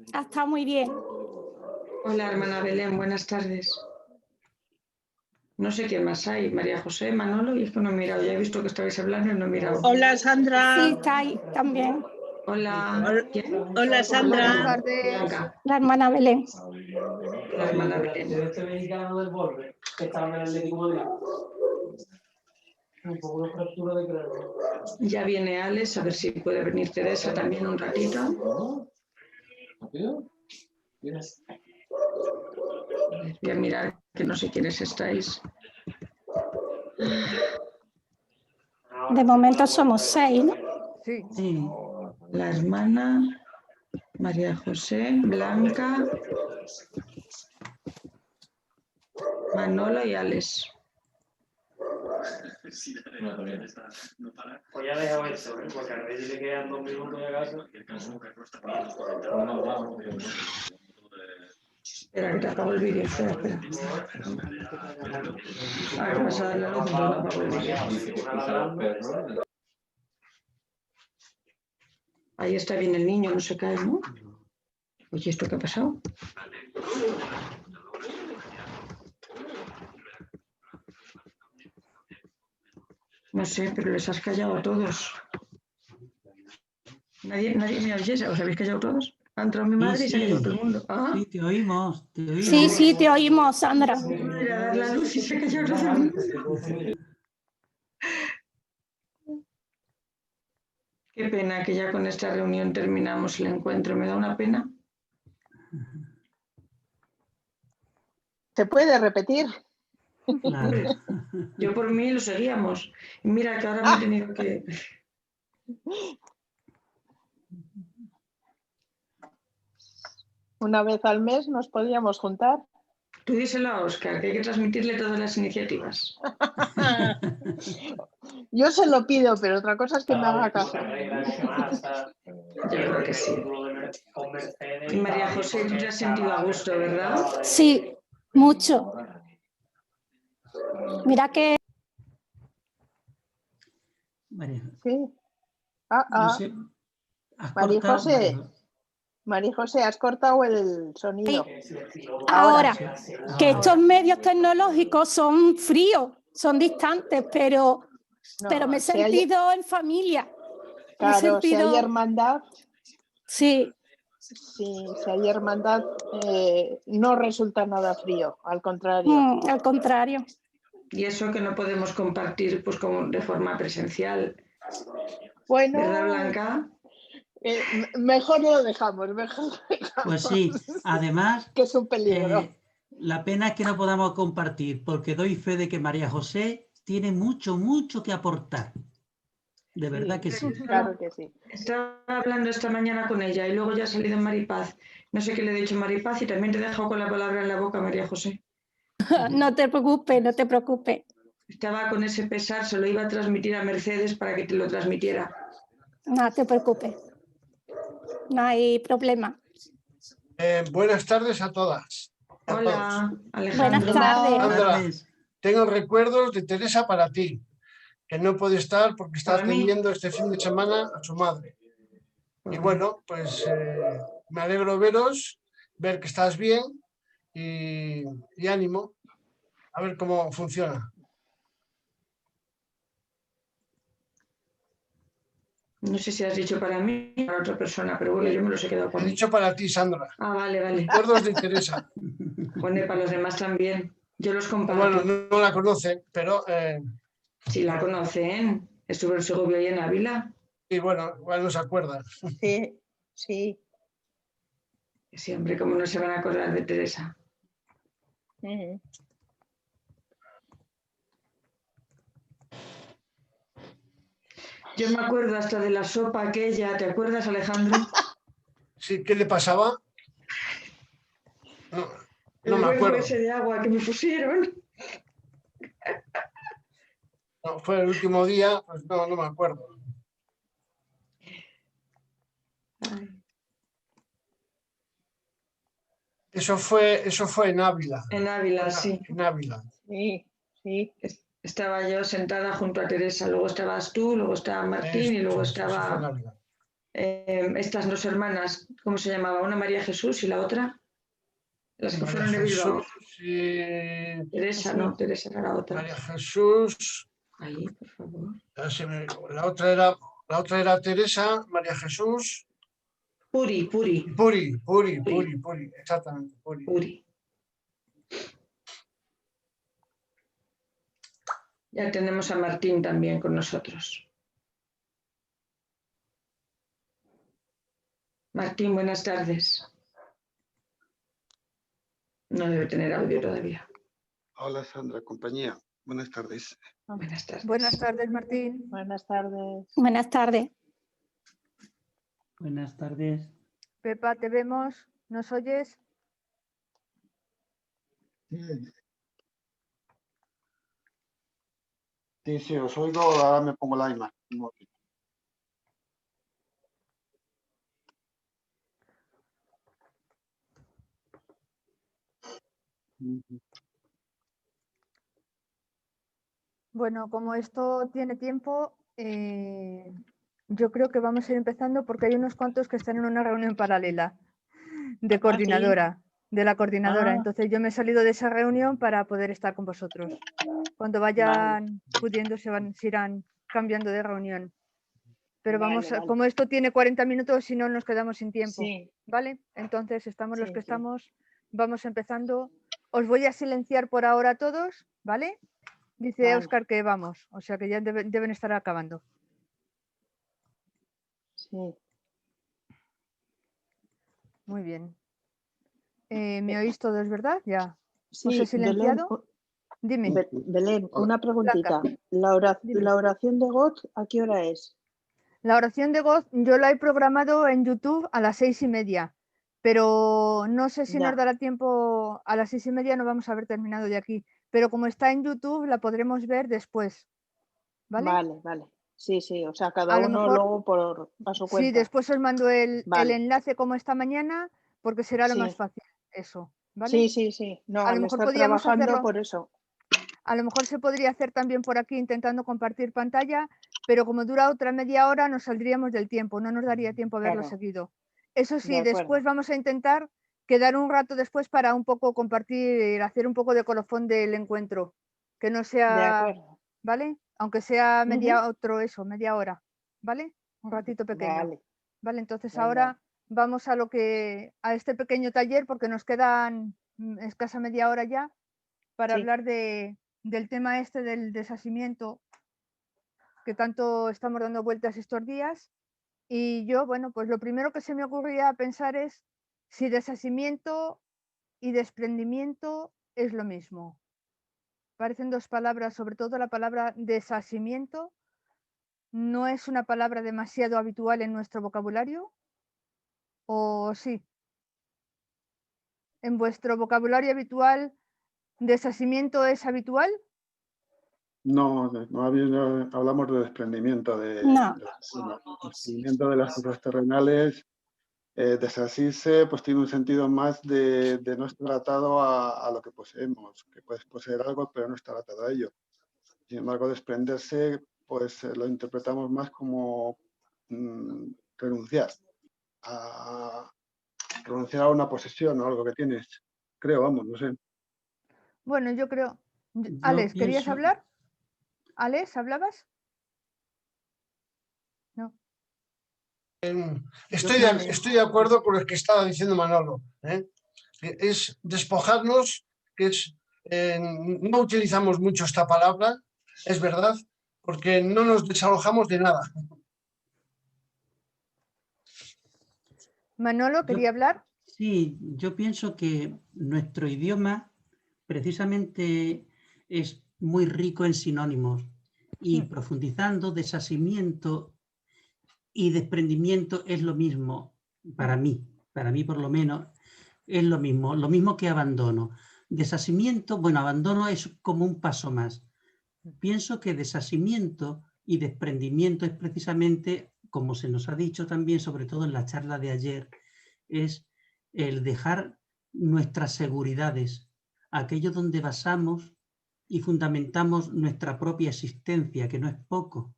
Está muy bien. Hola, hermana Belén, buenas tardes. No sé quién más hay, María José, Manolo, y es que no he mirado, ya he visto que estabais hablando y no he mirado. Hola, Sandra. Sí, está ahí también. Hola, ¿quién? Hola, Sandra. Buenas tardes. Blanca. La hermana Belén. La hermana Belén. Este mexicano del borde, que estaba en el Atlético de Madrid. Un poco de fractura de cráneo. Ya viene Alex, a ver si puede venir Teresa también un ratito. ¿Rápido? ¿Vienes? Voy a mirar que no sé quiénes estáis. De momento somos 6, ¿no? Sí. La hermana María José, Blanca, Manolo y Alex. No, todavía no está. Pues ya dejo eso, porque a veces le quedan 2 minutos de casa. Espera, que te apago el vídeo. Espera. Ah, que vas a darle la luz, entonces no apago el vídeo. Ahí está bien el niño, no se cae, ¿no? Oye, ¿esto qué ha pasado? No sé, pero les has callado a todos. ¿Nadie me oye? ¿Os habéis callado todos? Ha entrado mi madre y se ha callado todo el mundo. ¿Ah? Sí, te oímos, te oímos. Sí, te oímos, Sandra. Mi madre a dar la luz y se ha callado todo el mundo. Qué pena que ya con esta reunión terminamos el encuentro. Me da una pena. ¿Se puede repetir? Claro. Yo por mí lo seguíamos. Y mira que ahora me he tenido que... Una vez al mes nos podíamos juntar. Tú díselo a Óscar, que hay que transmitirle todas las iniciativas. Yo se lo pido, pero otra cosa es que me haga caso. Yo creo que sí. Y María José, tú te has sentido a gusto, ¿verdad? Sí, mucho. Mira que... María, Sí. no sé, has María cortado, José. María José, has cortado el sonido. Ahora, que estos medios tecnológicos son fríos, son distantes, pero me he sentido en familia. Claro, si hay hermandad. Sí. Sí, si hay hermandad, no resulta nada frío, al contrario. Al contrario. Y eso que no podemos compartir pues como de forma presencial. Bueno, ¿verdad, Blanca? Mejor lo dejamos, mejor lo dejamos. Pues sí, además, que es un peligro. La pena es que no podamos compartir, porque doy fe de que María José tiene mucho, mucho que aportar. De verdad que sí. Claro que sí. Estaba hablando esta mañana con ella y luego ya ha salido Maripaz. No sé qué le he dicho a Maripaz y también te he dejado con la palabra en la boca, María José. No te preocupes, no te preocupes. Estaba con ese pesar, se lo iba a transmitir a Mercedes para que te lo transmitiera. No te preocupes. No hay problema. Buenas tardes a todas. Hola, Alejandro. Buenas tardes. Sandra, tengo recuerdos de Teresa para ti, que no puede estar porque está atendiendo este fin de semana a su madre. Y bueno, pues me alegro veros, ver que estás bien y ánimo, a ver cómo funciona. No sé si has dicho para mí o para otra persona, pero bueno, yo me los he quedado con He dicho para ti, Sandra. Ah, vale. Recuerdos de Teresa. Bueno, para los demás también. Yo los comparto. Bueno, no la conocen, pero... Sí, la conocen. Estuvo en Segovia y en Ávila. Y bueno, igual no se acuerdan. Sí, sí. Sí, hombre, ¿cómo no se van a acordar de Teresa? Yo me acuerdo hasta de la sopa aquella, ¿te acuerdas, Alejandro? Sí, ¿qué le pasaba? No me acuerdo. Ese de agua que me pusieron. No, fue el último día, pues no me acuerdo. Eso fue en Ávila. En Ávila, sí. En Ávila. Sí. Estaba yo sentada junto a Teresa, luego estabas tú, luego estaba Martín y luego estaba estas dos hermanas, ¿cómo se llamaba? Una María Jesús y la otra. Las que fueron de Bilbao. Teresa, no, Teresa era la otra. María Jesús. Ahí, por favor. La otra era Teresa, María Jesús. Puri, Exactamente, Puri. Ya tenemos a Martín también con nosotros. Martín, buenas tardes. No debe tener audio todavía. Hola Sandra, compañía. Buenas tardes. Buenas tardes. Buenas tardes, Martín. Buenas tardes. Buenas tardes. Buenas tardes. Pepa, te vemos. ¿Nos oyes? Sí, os oigo. Ahora me pongo la imagen. Bueno, como esto tiene tiempo, yo creo que vamos a ir empezando porque hay unos cuantos que están en una reunión paralela de coordinadora, de la coordinadora. Ah. Entonces yo me he salido de esa reunión para poder estar con vosotros. Cuando vayan pudiendo se irán cambiando de reunión. Pero vamos, Vale. como esto tiene 40 minutos, si no nos quedamos sin tiempo. Sí, ¿Vale? Entonces estamos los Sí, que sí. estamos, vamos empezando. Os voy a silenciar por ahora a todos, ¿vale? Dice Vale. Óscar que vamos, o sea que ya deben estar acabando. sí. Muy bien. ¿Me oís todos, verdad? Ya. ¿Os Sí, he silenciado? Dime. Belén, Hola. una preguntita. Dime. La oración de God, ¿a qué hora es? La oración de God yo la he programado en YouTube a las 6:30, pero no sé si Ya. nos dará tiempo. A las 6:30 no vamos a haber terminado de aquí, pero como está en YouTube la podremos ver después. ¿Vale? Vale. Sí, o sea, cada A lo uno mejor- luego a su Sí, cuenta. después os mando el Vale. enlace como esta mañana, porque será lo Sí. más fácil eso. ¿Vale? Sí. No, A lo al mejor estar podríamos trabajando, hacerlo. por eso. A lo mejor se podría hacer también por aquí intentando compartir pantalla, pero como dura otra media hora nos saldríamos del tiempo, no nos daría tiempo a verlo Claro. seguido. Eso sí, De acuerdo. después vamos a intentar quedar un rato después para un poco compartir, hacer un poco de colofón del encuentro, que no De sea, acuerdo. ¿vale? Aunque sea media hora, ¿vale? Un ratito pequeño. Vale. Entonces Venga. ahora vamos a este pequeño taller porque nos quedan escasa media hora ya para Sí. hablar del tema este del desasimiento que tanto estamos dando vueltas estos días. Y yo, bueno, pues lo primero que se me ocurría pensar es si desasimiento y desprendimiento es lo mismo. Parecen dos palabras, sobre todo la palabra desasimiento, ¿no es una palabra demasiado habitual en nuestro vocabulario? ¿O sí? ¿En vuestro vocabulario habitual desasimiento es habitual? No hablamos de desprendimiento, No. desprendimiento de las cosas terrenales. Desasirse pues tiene un sentido más de no estar atado a lo que poseemos, que puedes poseer algo pero no estar atado a ello. Sin embargo, desprenderse pues lo interpretamos más como renunciar a una posesión o algo que tienes. Creo, vamos, no sé. Bueno, yo creo. Yo Alex, ¿querías pienso- hablar? Alex, ¿hablabas? No. Estoy de acuerdo con lo que estaba diciendo Manolo. Que es despojarnos, no utilizamos mucho esta palabra, es verdad, porque no nos desalojamos de nada. Manolo, ¿quería hablar? Sí, yo pienso que nuestro idioma precisamente es muy rico en sinónimos y profundizando, desasimiento y desprendimiento es lo mismo para mí por lo menos es lo mismo que abandono. Desasimiento, bueno, abandono es como un paso más. Pienso que desasimiento y desprendimiento es precisamente, como se nos ha dicho también, sobre todo en la charla de ayer, es el dejar nuestras seguridades, aquello donde basamos y fundamentamos nuestra propia existencia, que no es poco.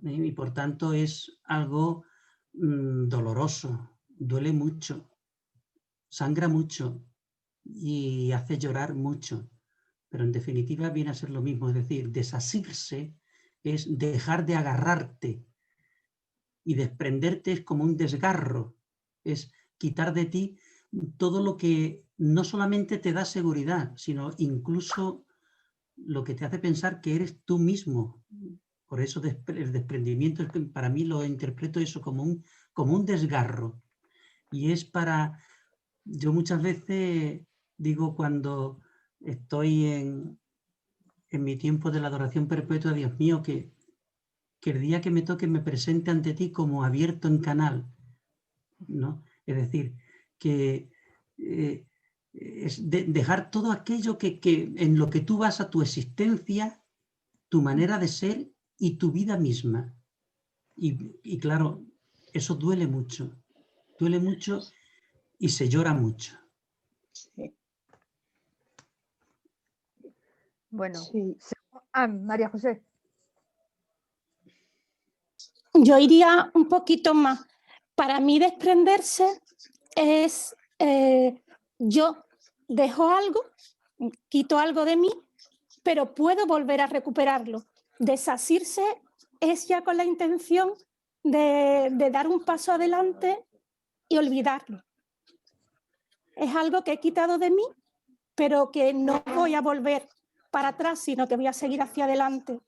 Y por tanto es algo doloroso, duele mucho, sangra mucho y hace llorar mucho. Pero en definitiva viene a ser lo mismo, es decir, desasirse es dejar de agarrarte y desprenderte es como un desgarro, es quitar de ti todo lo que no solamente te da seguridad, sino incluso lo que te hace pensar que eres tú mismo. Por eso el desprendimiento, es que para mí lo interpreto eso como un desgarro. Y es para, yo muchas veces digo cuando estoy en mi tiempo de la adoración perpetua, Dios mío, que el día que me toque me presente ante ti como abierto en canal, ¿no? Es decir, que es dejar todo aquello que en lo que tú basas tu existencia, tu manera de ser y tu vida misma. Y claro, eso duele mucho y se llora mucho. Sí. Bueno, Sí. María José. Yo iría un poquito más. Para mí desprenderse es yo dejo algo, quito algo de mí, pero puedo volver a recuperarlo. Desasirse es ya con la intención de dar un paso adelante y olvidarlo. Es algo que he quitado de mí, pero que no voy a volver para atrás, sino que voy a seguir hacia adelante.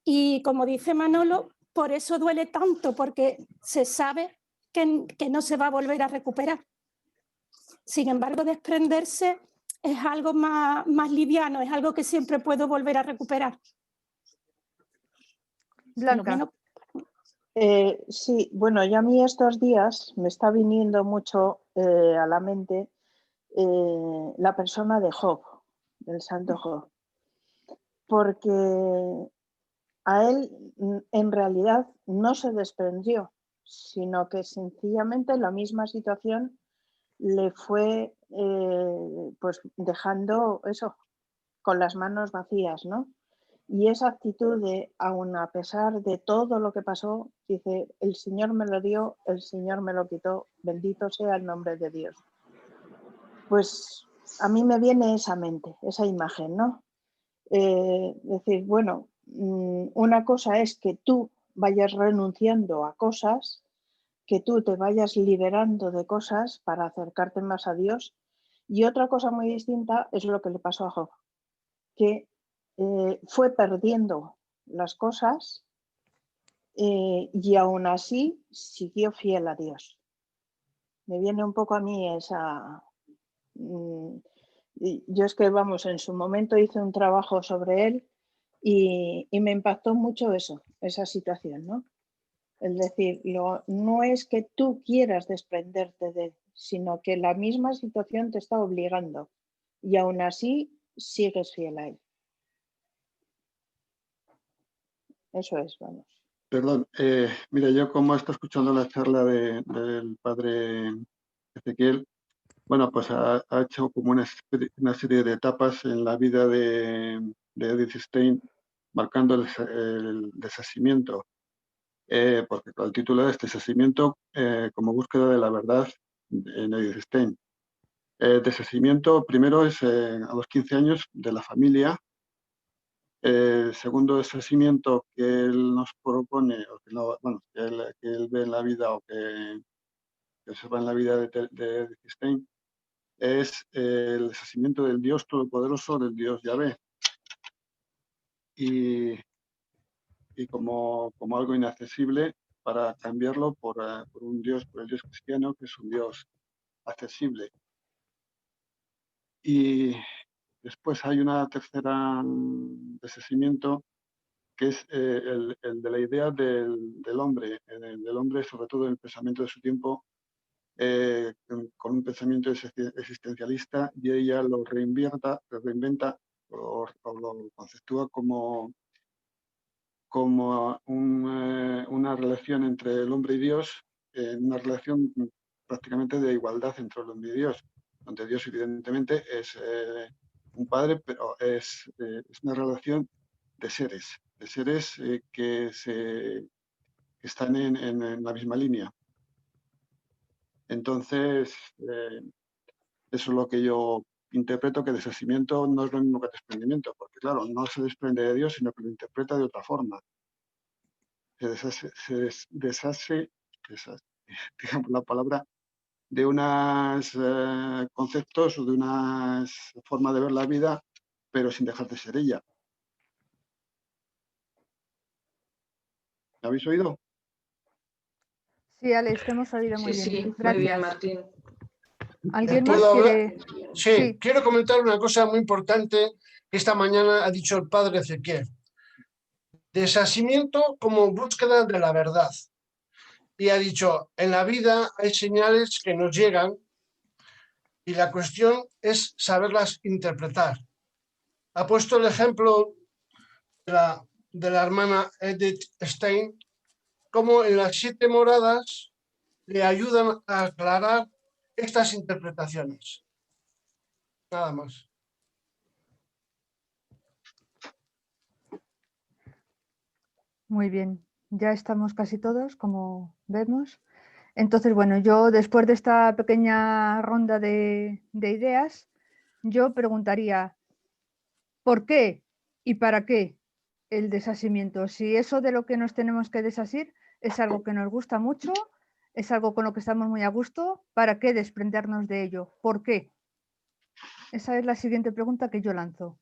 Y como dice Manolo, por eso duele tanto, porque se sabe que no se va a volver a recuperar. Sin embargo, desprenderse es algo más liviano, es algo que siempre puedo volver a recuperar. Blanca. Sí, bueno, ya a mí estos días me está viniendo mucho a la mente la persona de Job, del santo Job, porque a él en realidad no se desprendió, sino que sencillamente la misma situación le fue pues dejando eso, con las manos vacías, ¿no? Y esa actitud de, aun a pesar de todo lo que pasó, dice, el Señor me lo dio, el Señor me lo quitó, bendito sea el nombre de Dios. Pues a mí me viene esa mente, esa imagen, ¿no? Decir, bueno, una cosa es que tú vayas renunciando a cosas, que tú te vayas liberando de cosas para acercarte más a Dios, y otra cosa muy distinta es lo que le pasó a Job, que fue perdiendo las cosas y aún así siguió fiel a Dios. Me viene un poco a mí esa... yo es que, vamos, en su momento hice un trabajo sobre él y me impactó mucho eso, esa situación, ¿no? Es decir, no es que tú quieras desprenderte de él, sino que la misma situación te está obligando y aún así sigues fiel a él. Eso es, vamos. Perdón, mira, yo como estoy escuchando la charla del padre Ezequiel, bueno, pues ha hecho como una serie de etapas en la vida de Edith Stein, marcando el desasimiento, porque el título es Desasimiento como búsqueda de la verdad en Edith Stein. Desasimiento primero es a los 15 años de la familia. El segundo desasimiento que él nos propone, o que, no, bueno, que él ve en la vida o que observa en la vida de Edith Stein, es el desasimiento del Dios Todopoderoso, del Dios Yahvé, y como algo inaccesible para cambiarlo por el Dios cristiano, que es un Dios accesible. Y después hay una tercera desasimiento, que es el de la idea del hombre, del hombre sobre todo en el pensamiento de su tiempo, con un pensamiento existencialista, y ella lo reinventa o lo conceptúa como una relación entre el hombre y Dios, una relación prácticamente de igualdad entre el hombre y Dios, donde Dios evidentemente es un padre, pero es una relación de seres que están en la misma línea. Entonces, eso es lo que yo interpreto, que desasimiento no es lo mismo que desprendimiento, porque claro, no se desprende de Dios, sino que lo interpreta de otra forma. Se deshace, digamos la palabra, de unos conceptos o de una forma de ver la vida, pero sin dejar de ser ella. ¿Me habéis oído? Sí, Alex, te hemos oído muy Sí, bien. sí, Gracias. muy bien, Martín. ¿Alguien más ¿Puedo quiere? Sí, quiero comentar una cosa muy importante que esta mañana ha dicho el padre Ezequiel. Desasimiento como búsqueda de la verdad. Y ha dicho, en la vida hay señales que nos llegan y la cuestión es saberlas interpretar. Ha puesto el ejemplo de la hermana Edith Stein, como en las 7 moradas le ayudan a aclarar estas interpretaciones. Nada más. Muy bien, ya estamos casi todos, como vemos. Entonces, bueno, yo después de esta pequeña ronda de ideas, yo preguntaría, ¿por qué y para qué el desasimiento? Si eso de lo que nos tenemos que desasir es algo que nos gusta mucho, es algo con lo que estamos muy a gusto, ¿para qué desprendernos de ello? ¿Por qué? Esa es la siguiente pregunta que yo lanzo.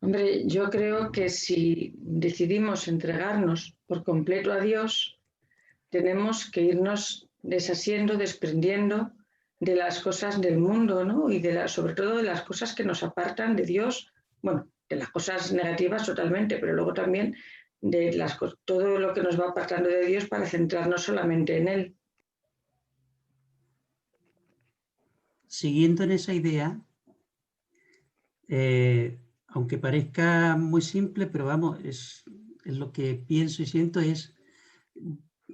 Hombre, yo creo que si decidimos entregarnos por completo a Dios, tenemos que irnos deshaciendo, desprendiendo de las cosas del mundo, ¿no? Y sobre todo de las cosas que nos apartan de Dios, bueno, de las cosas negativas totalmente, pero luego también de todo lo que nos va apartando de Dios para centrarnos solamente en Él. Siguiendo en esa idea, aunque parezca muy simple, pero vamos, es lo que pienso y siento, es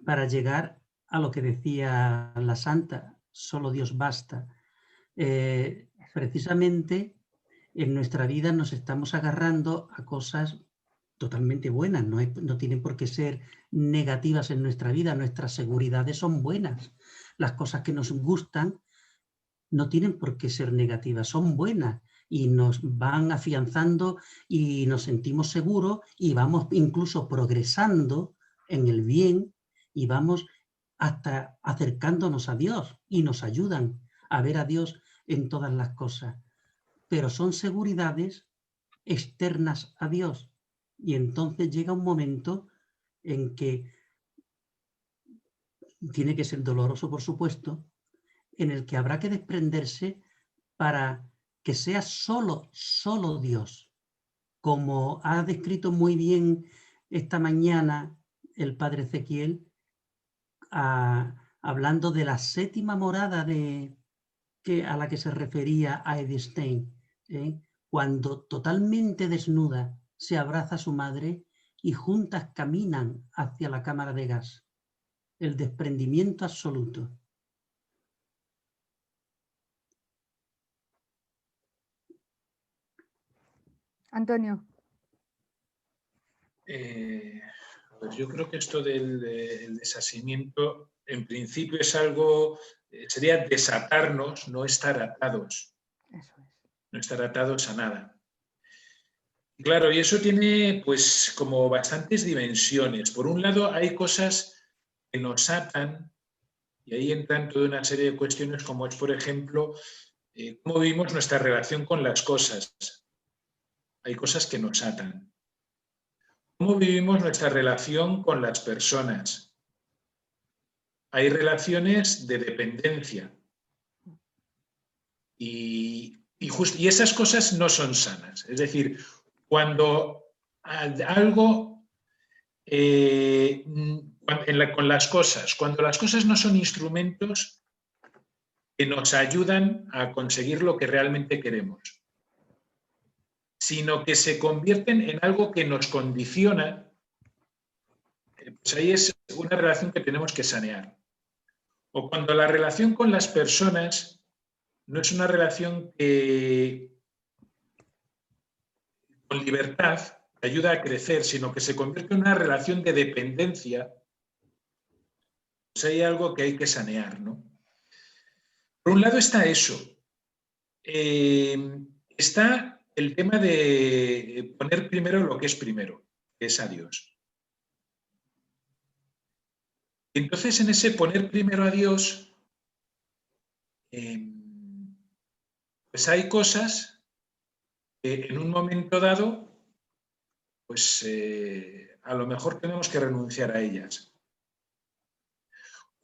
para llegar a lo que decía la santa, solo Dios basta. Precisamente en nuestra vida nos estamos agarrando a cosas totalmente buenas, no tienen por qué ser negativas en nuestra vida, nuestras seguridades son buenas, las cosas que nos gustan no tienen por qué ser negativas, son buenas y nos van afianzando y nos sentimos seguros y vamos incluso progresando en el bien y vamos hasta acercándonos a Dios y nos ayudan a ver a Dios en todas las cosas. Pero son seguridades externas a Dios y entonces llega un momento en que tiene que ser doloroso, por supuesto, en el que habrá que desprenderse para que sea solo Dios, como ha descrito muy bien esta mañana el padre Ezequiel, hablando de la 7ª morada a la que se refería a Edith Stein, cuando totalmente desnuda se abraza a su madre y juntas caminan hacia la cámara de gas. El desprendimiento absoluto. Antonio. Pues yo creo que esto del desasimiento, en principio es algo, sería desatarnos, no estar atados. Eso es. No estar atados a nada. Y claro, y eso tiene pues como bastantes dimensiones. Por un lado hay cosas que nos atan y ahí entran toda una serie de cuestiones como es, por ejemplo, cómo vivimos nuestra relación con las cosas. Hay cosas que nos atan. ¿Cómo vivimos nuestra relación con las personas? Hay relaciones de dependencia. Y esas cosas no son sanas. Es decir, cuando algo, con las cosas, cuando las cosas no son instrumentos que nos ayudan a conseguir lo que realmente queremos, sino que se convierten en algo que nos condiciona, pues ahí es una relación que tenemos que sanear. O cuando la relación con las personas no es una relación con libertad, ayuda a crecer, sino que se convierte en una relación de dependencia, pues hay algo que hay que sanear, ¿no? Por un lado está eso. Está el tema de poner primero lo que es primero, que es a Dios. Entonces, en ese poner primero a Dios, pues hay cosas que en un momento dado, pues a lo mejor tenemos que renunciar a ellas.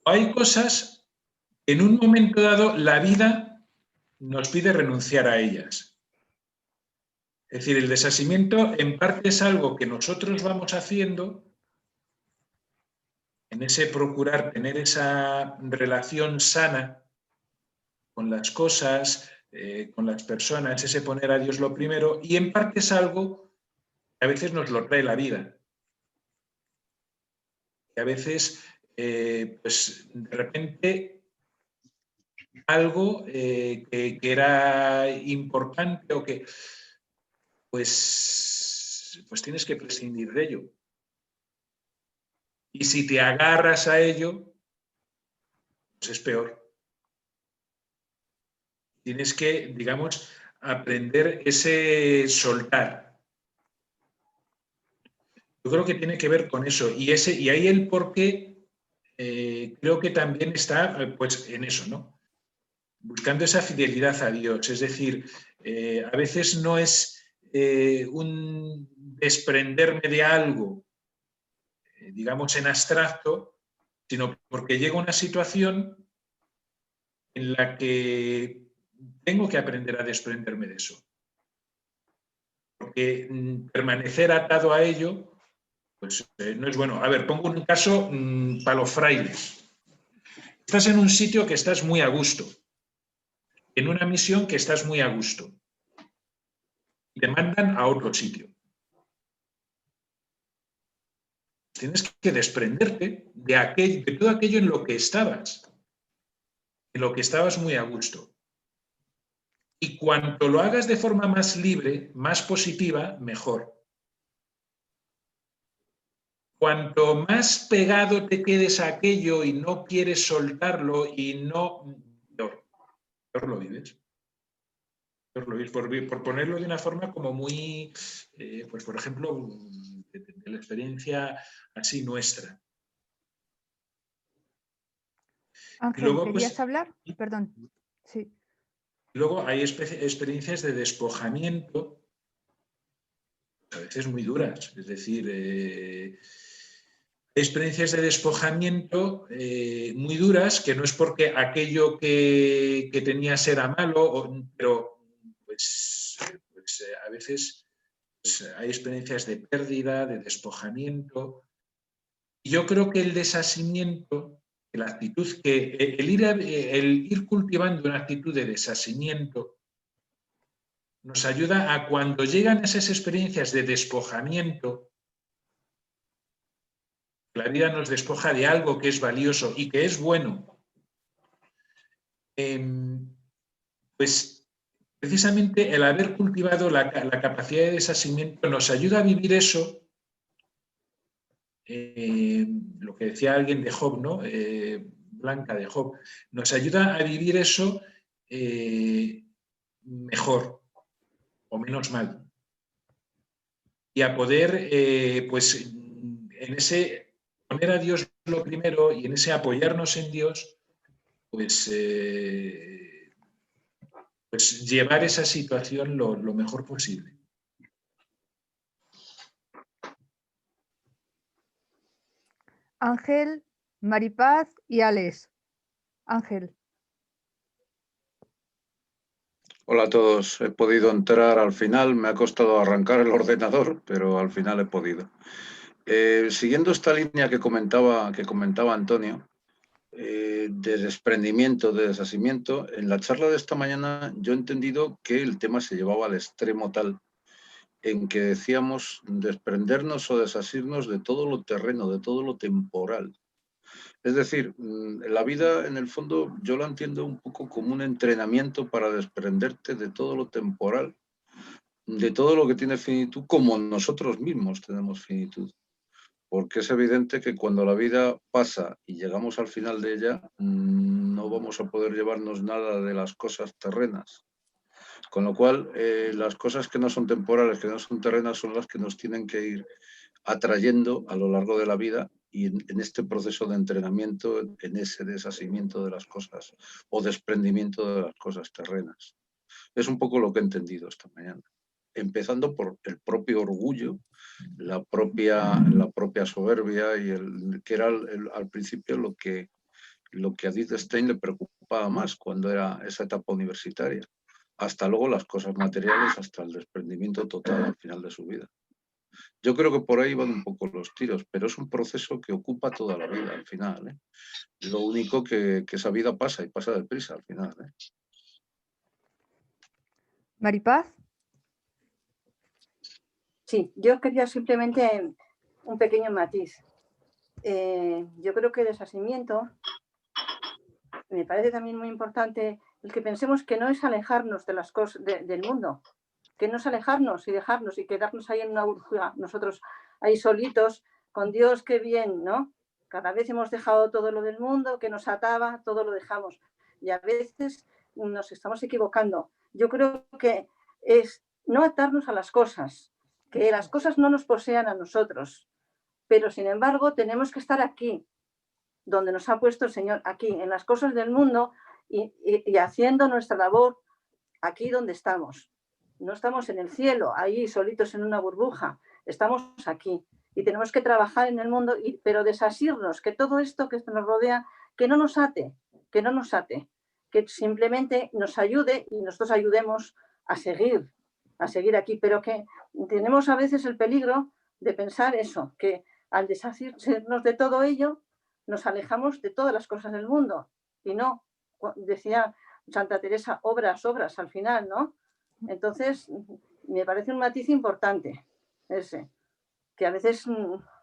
O hay cosas que en un momento dado la vida nos pide renunciar a ellas. Es decir, el desasimiento en parte es algo que nosotros vamos haciendo en ese procurar tener esa relación sana con las cosas, con las personas, ese poner a Dios lo primero, y en parte es algo que a veces nos lo trae la vida. Que a veces, pues de repente, algo que era importante o que, pues tienes que prescindir de ello. Y si te agarras a ello, pues es peor. Tienes que, digamos, aprender ese soltar. Yo creo que tiene que ver con eso. Y ahí el porqué creo que también está pues, en eso, ¿no? Buscando esa fidelidad a Dios. Es decir, a veces no es un desprenderme de algo, digamos, en abstracto, sino porque llega una situación en la que tengo que aprender a desprenderme de eso. Porque permanecer atado a ello, pues no es bueno. A ver, pongo un caso para los frailes. Estás en un sitio que estás muy a gusto, en una misión que estás muy a gusto, y te mandan a otro sitio. Tienes que desprenderte de todo aquello en lo que estabas muy a gusto. Y cuanto lo hagas de forma más libre, más positiva, mejor. Cuanto más pegado te quedes a aquello y no quieres soltarlo y no... peor lo vives. Peor lo vives. Por ponerlo de una forma como muy... pues por ejemplo, de la experiencia así nuestra. Ángel, luego, ¿querías pues, hablar? Perdón. Sí. Luego hay experiencias de despojamiento, a veces muy duras. Es decir, hay experiencias de despojamiento muy duras, que no es porque aquello que tenías era malo, pero pues a veces pues, hay experiencias de pérdida, de despojamiento. Y yo creo que el desasimiento, la actitud el ir cultivando una actitud de desasimiento nos ayuda a cuando llegan esas experiencias de despojamiento, la vida nos despoja de algo que es valioso y que es bueno, pues precisamente el haber cultivado la capacidad de desasimiento nos ayuda a vivir eso, lo que decía alguien de Job, ¿no? Blanca de Job, nos ayuda a vivir eso mejor o menos mal. Y a poder, pues, en ese poner a Dios lo primero y en ese apoyarnos en Dios, pues, pues llevar esa situación lo mejor posible. Ángel, Maripaz y Alex. Ángel. Hola a todos, he podido entrar al final, me ha costado arrancar el ordenador, pero al final he podido. Siguiendo esta línea que comentaba Antonio, de desprendimiento, de desasimiento, en la charla de esta mañana yo he entendido que el tema se llevaba al extremo tal en que decíamos desprendernos o desasirnos de todo lo terreno, de todo lo temporal. Es decir, la vida, en el fondo, yo la entiendo un poco como un entrenamiento para desprenderte de todo lo temporal, de todo lo que tiene finitud, como nosotros mismos tenemos finitud. Porque es evidente que cuando la vida pasa y llegamos al final de ella, no vamos a poder llevarnos nada de las cosas terrenas. Con lo cual, las cosas que no son temporales, que no son terrenas, son las que nos tienen que ir atrayendo a lo largo de la vida y en este proceso de entrenamiento, en ese desasimiento de las cosas o desprendimiento de las cosas terrenas. Es un poco lo que he entendido esta mañana. Empezando por el propio orgullo, la propia soberbia, y que era al principio lo que a Edith Stein le preocupaba más cuando era esa etapa universitaria. Hasta luego las cosas materiales, hasta el desprendimiento total al final de su vida. Yo creo que por ahí van un poco los tiros, pero es un proceso que ocupa toda la vida al final, ¿eh? Lo único que esa vida pasa y pasa deprisa al final, ¿eh? Maripaz. Sí, yo quería simplemente un pequeño matiz. Yo creo que el desasimiento me parece también muy importante el que pensemos que no es alejarnos de las cosas del mundo, que no es alejarnos y dejarnos y quedarnos ahí en una burbuja, nosotros ahí solitos, con Dios, qué bien, ¿no? Cada vez hemos dejado todo lo del mundo que nos ataba, todo lo dejamos. Y a veces nos estamos equivocando. Yo creo que es no atarnos a las cosas, que las cosas no nos posean a nosotros, pero sin embargo tenemos que estar aquí, donde nos ha puesto el Señor, aquí, en las cosas del mundo y haciendo nuestra labor aquí donde estamos. No estamos en el cielo, ahí solitos en una burbuja, estamos aquí y tenemos que trabajar en el mundo, pero desasirnos, que todo esto que nos rodea, que no nos ate, que simplemente nos ayude y nosotros ayudemos a seguir aquí, pero que tenemos a veces el peligro de pensar eso, que al deshacernos de todo ello, nos alejamos de todas las cosas del mundo. Y no, decía Santa Teresa, obras al final, ¿no? Entonces, me parece un matiz importante ese, que a veces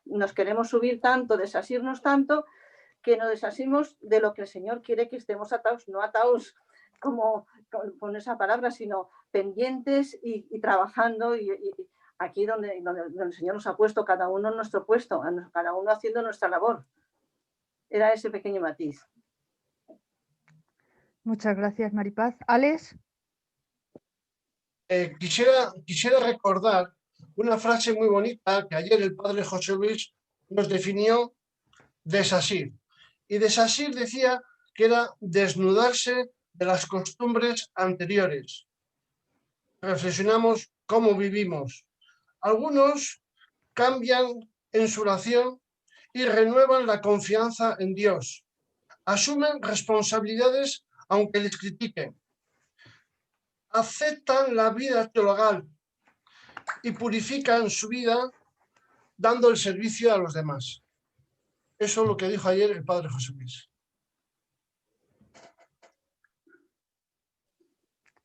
nos queremos subir tanto, desasirnos tanto, que nos desasimos de lo que el Señor quiere que estemos atados, no atados como con esa palabra, sino pendientes y trabajando y aquí donde el Señor nos ha puesto, cada uno en nuestro puesto, cada uno haciendo nuestra labor. Era ese pequeño matiz. Muchas gracias, Maripaz. Alex. Quisiera recordar una frase muy bonita que ayer el padre José Luis nos definió: desasir. Y desasir decía que era desnudarse de las costumbres anteriores. Reflexionamos cómo vivimos. Algunos cambian en su oración y renuevan la confianza en Dios. Asumen responsabilidades aunque les critiquen. Aceptan la vida teologal y purifican su vida dando el servicio a los demás. Eso es lo que dijo ayer el padre José Luis.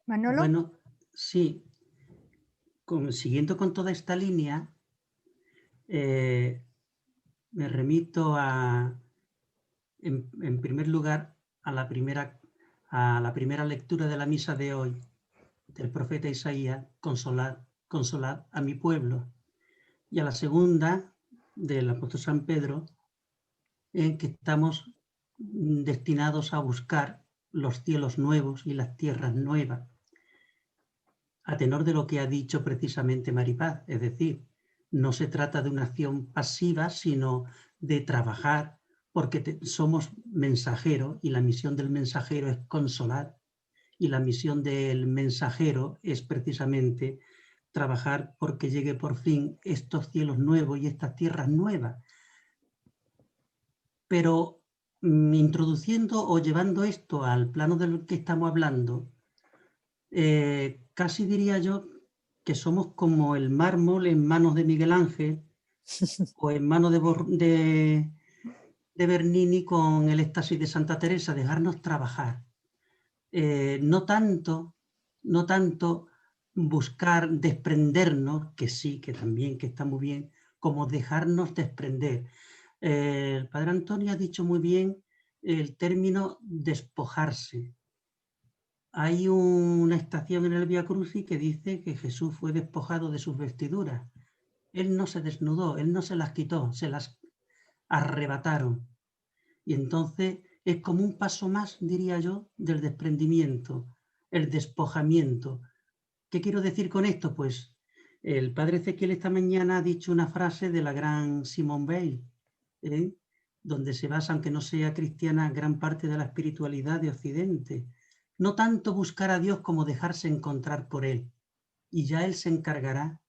Manolo. Bueno, sí. Siguiendo con toda esta línea, me remito en primer lugar a la primera lectura de la misa de hoy del profeta Isaías, consolad a mi pueblo, y a la segunda del apóstol San Pedro, en que estamos destinados a buscar los cielos nuevos y las tierras nuevas, a tenor de lo que ha dicho precisamente Maripaz, es decir, no se trata de una acción pasiva, sino de trabajar, porque somos mensajeros y la misión del mensajero es consolar, y la misión del mensajero es precisamente trabajar porque llegue por fin estos cielos nuevos y estas tierras nuevas. Pero introduciendo o llevando esto al plano del que estamos hablando, casi diría yo que somos como el mármol en manos de Miguel Ángel o en manos de Bernini con el éxtasis de Santa Teresa, dejarnos trabajar. No tanto buscar desprendernos, que sí, que también, que está muy bien, como dejarnos desprender. El padre Antonio ha dicho muy bien el término despojarse. hay una estación en el Vía Crucis que dice que Jesús fue despojado de sus vestiduras. Él no se desnudó, él no se las quitó, se las arrebataron. Y entonces es como un paso más, diría yo, del desprendimiento, el despojamiento. ¿Qué quiero decir con esto? Pues el padre Ezequiel esta mañana ha dicho una frase de la gran Simone Weil, donde se basa, aunque no sea cristiana, gran parte de la espiritualidad de Occidente. No tanto buscar a Dios como dejarse encontrar por Él. Y ya Él se encargará,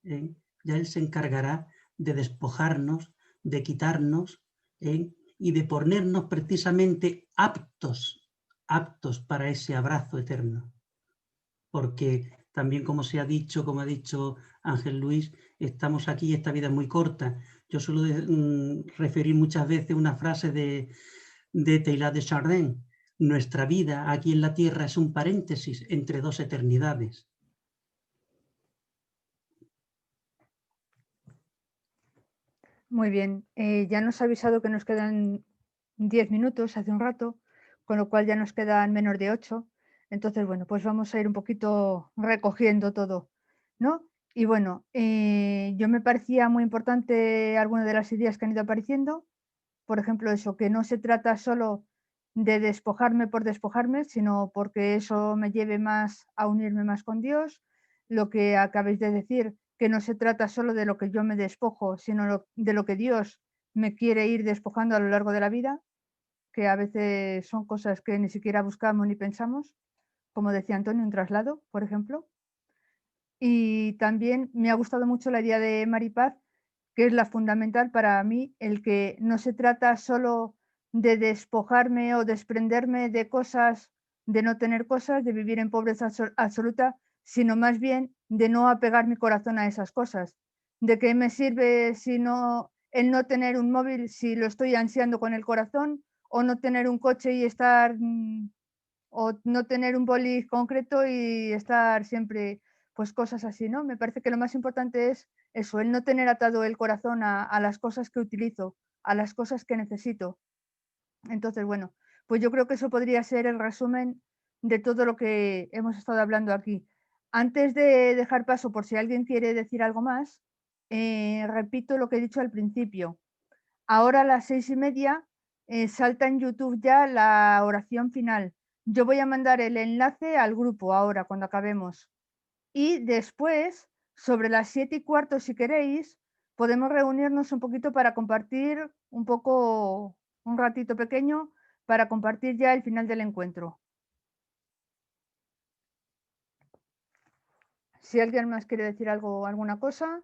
ya Él se encargará de despojarnos, de quitarnos, y de ponernos precisamente aptos para ese abrazo eterno. Porque también, como se ha dicho, como ha dicho Ángel Luis, estamos aquí y esta vida es muy corta. Yo suelo referir muchas veces una frase de Teilhard de Chardin: nuestra vida aquí en la tierra es un paréntesis entre dos eternidades. Muy bien, ya nos ha avisado que nos quedan 10 minutos hace un rato, con lo cual ya nos quedan menos de 8. Entonces, bueno, pues vamos a ir un poquito recogiendo todo, ¿no? Y bueno, yo me parecía muy importante algunas de las ideas que han ido apareciendo. Por ejemplo, eso, que no se trata solo de despojarme por despojarme, sino porque eso me lleve más a unirme más con Dios. Lo que acabáis de decir, que no se trata solo de lo que yo me despojo, sino de lo que Dios me quiere ir despojando a lo largo de la vida, que a veces son cosas que ni siquiera buscamos ni pensamos, como decía Antonio, un traslado, por ejemplo. Y también me ha gustado mucho la idea de Maripaz, que es la fundamental para mí, el que no se trata solo de despojarme o desprenderme de cosas, de no tener cosas, de vivir en pobreza absoluta, sino más bien de no apegar mi corazón a esas cosas. ¿De qué me sirve si no, el no tener un móvil si lo estoy ansiando con el corazón, o no tener un coche y estar, o no tener un boli concreto y estar siempre, pues cosas así, ¿no? Me parece que lo más importante es eso, el no tener atado el corazón a las cosas que utilizo, a las cosas que necesito. Entonces, bueno, pues yo creo que eso podría ser el resumen de todo lo que hemos estado hablando aquí. Antes de dejar paso, por si alguien quiere decir algo más, repito lo que he dicho al principio. Ahora a las 6:30 salta en YouTube ya la oración final. Yo voy a mandar el enlace al grupo ahora, cuando acabemos. Y después, sobre las 7:15, si queréis, podemos reunirnos un poquito para compartir un poco, un ratito pequeño, para compartir ya el final del encuentro. Si alguien más quiere decir algo, alguna cosa.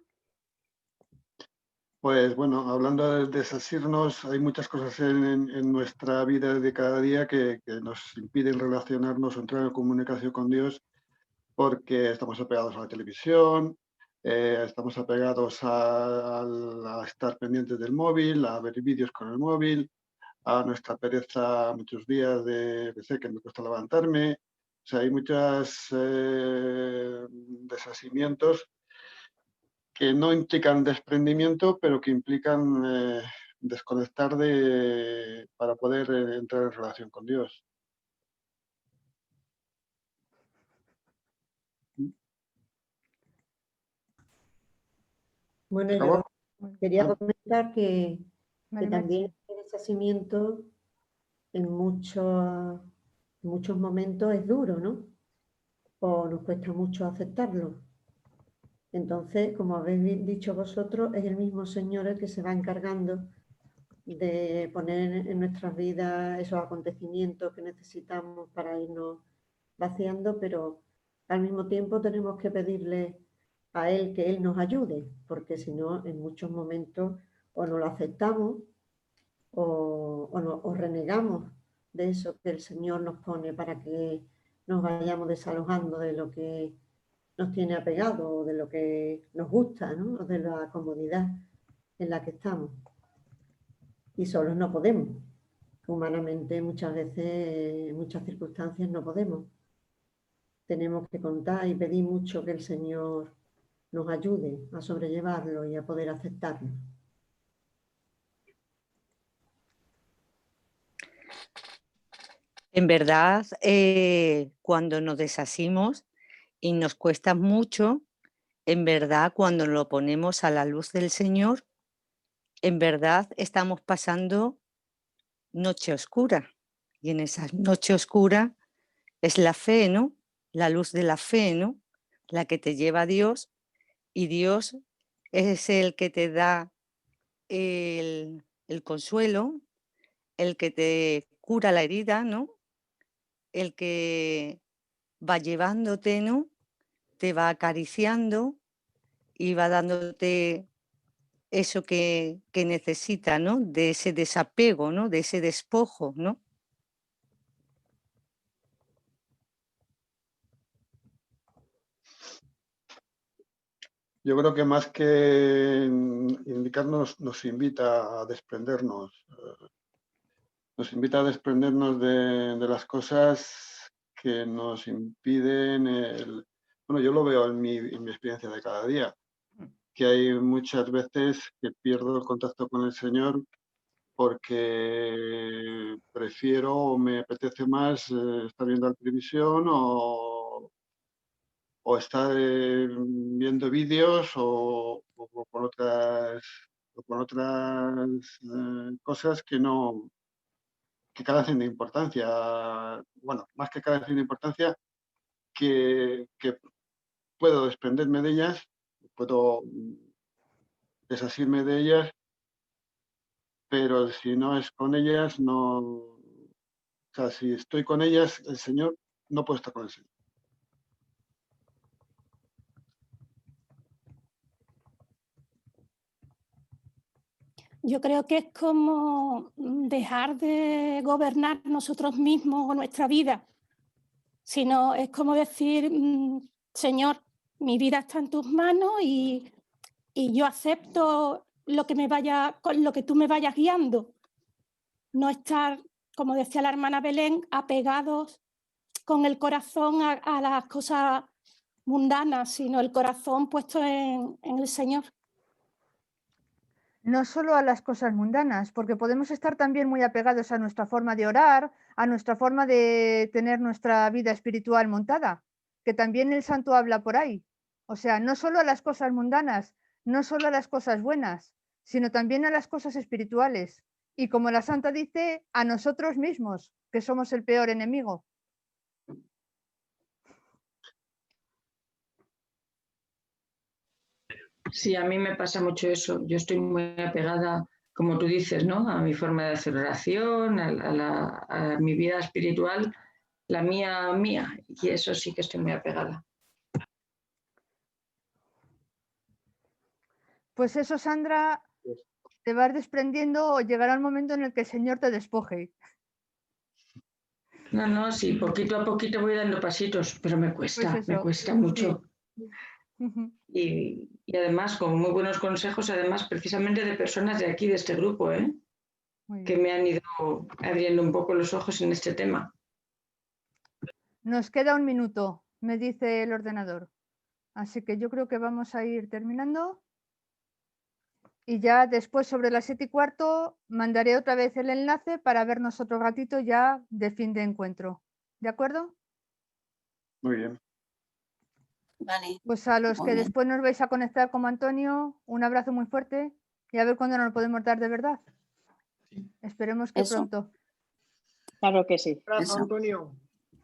Pues bueno, hablando de desasirnos, hay muchas cosas en nuestra vida de cada día que nos impiden relacionarnos o entrar en comunicación con Dios, porque estamos apegados a la televisión, estamos apegados a estar pendientes del móvil, a ver vídeos con el móvil, a nuestra pereza muchos días de sé que me cuesta levantarme. O sea, hay muchos desasimientos que no implican desprendimiento, pero que implican desconectar para poder entrar en relación con Dios. Bueno, yo quería comentar que también el desasimiento en muchos momentos es duro, ¿no? O nos cuesta mucho aceptarlo. Entonces, como habéis dicho vosotros, es el mismo Señor el que se va encargando de poner en nuestras vidas esos acontecimientos que necesitamos para irnos vaciando, pero al mismo tiempo tenemos que pedirle a Él que Él nos ayude, porque si no, en muchos momentos o no lo aceptamos o renegamos de eso que el Señor nos pone para que nos vayamos desalojando de lo que nos tiene apegado o de lo que nos gusta, ¿no? O de la comodidad en la que estamos. Y solos no podemos. Humanamente muchas veces, en muchas circunstancias no podemos. Tenemos que contar y pedir mucho que el Señor nos ayude a sobrellevarlo y a poder aceptarlo. En verdad, cuando nos deshacimos y nos cuesta mucho, en verdad, cuando lo ponemos a la luz del Señor, en verdad estamos pasando noche oscura. Y en esa noche oscura es la fe, ¿no? La luz de la fe, ¿no? La que te lleva a Dios, y Dios es el que te da el consuelo, el que te cura la herida, ¿no? El que va llevándote, ¿no? Te va acariciando y va dándote eso que necesita, ¿no? De ese desapego, ¿no? De ese despojo, ¿no? Yo creo que más que indicarnos, nos invita a desprendernos. Nos invita a desprendernos de las cosas que nos impiden Bueno, yo lo veo en mi experiencia de cada día, que hay muchas veces que pierdo el contacto con el Señor porque prefiero o me apetece más estar viendo la televisión o estar viendo vídeos o con otras cosas que carecen de importancia. Bueno, más que carecen de importancia, que puedo desprenderme de ellas, puedo desasirme de ellas, pero si no es con ellas, no. O sea, si estoy con ellas, el Señor, no puedo estar con el Señor. Yo creo que es como dejar de gobernar nosotros mismos o nuestra vida, sino es como decir, Señor, mi vida está en tus manos y yo acepto con lo que tú me vayas guiando. No estar, como decía la hermana Belén, apegados con el corazón a las cosas mundanas, sino el corazón puesto en el Señor. No solo a las cosas mundanas, porque podemos estar también muy apegados a nuestra forma de orar, a nuestra forma de tener nuestra vida espiritual montada, que también el santo habla por ahí. O sea, no solo a las cosas mundanas, no solo a las cosas buenas, sino también a las cosas espirituales. Y como la santa dice, a nosotros mismos, que somos el peor enemigo. Sí, a mí me pasa mucho eso. Yo estoy muy apegada, como tú dices, ¿no? A mi forma de hacer oración, a mi vida espiritual, la mía. Y eso sí que estoy muy apegada. Pues eso, Sandra, te vas desprendiendo o llegará el momento en el que el Señor te despoje. No, sí, poquito a poquito voy dando pasitos, pero me cuesta mucho. Sí. Y además con muy buenos consejos, además precisamente de personas de aquí, de este grupo, que me han ido abriendo un poco los ojos en este tema. Nos queda 1 minuto, me dice el ordenador. Así que yo creo que vamos a ir terminando. Y ya después, sobre las 7:15, mandaré otra vez el enlace para vernos otro ratito ya de fin de encuentro. ¿De acuerdo? Muy bien. Vale. Pues a los Muy que bien. después nos vais a conectar como Antonio, un abrazo muy fuerte y a ver cuándo nos lo podemos dar de verdad. Esperemos que pronto. Claro que sí. Abrazo, Antonio.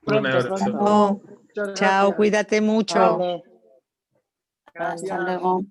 Pronto. Muchas Chao, gracias. cuídate mucho. Vale. Gracias. Hasta luego.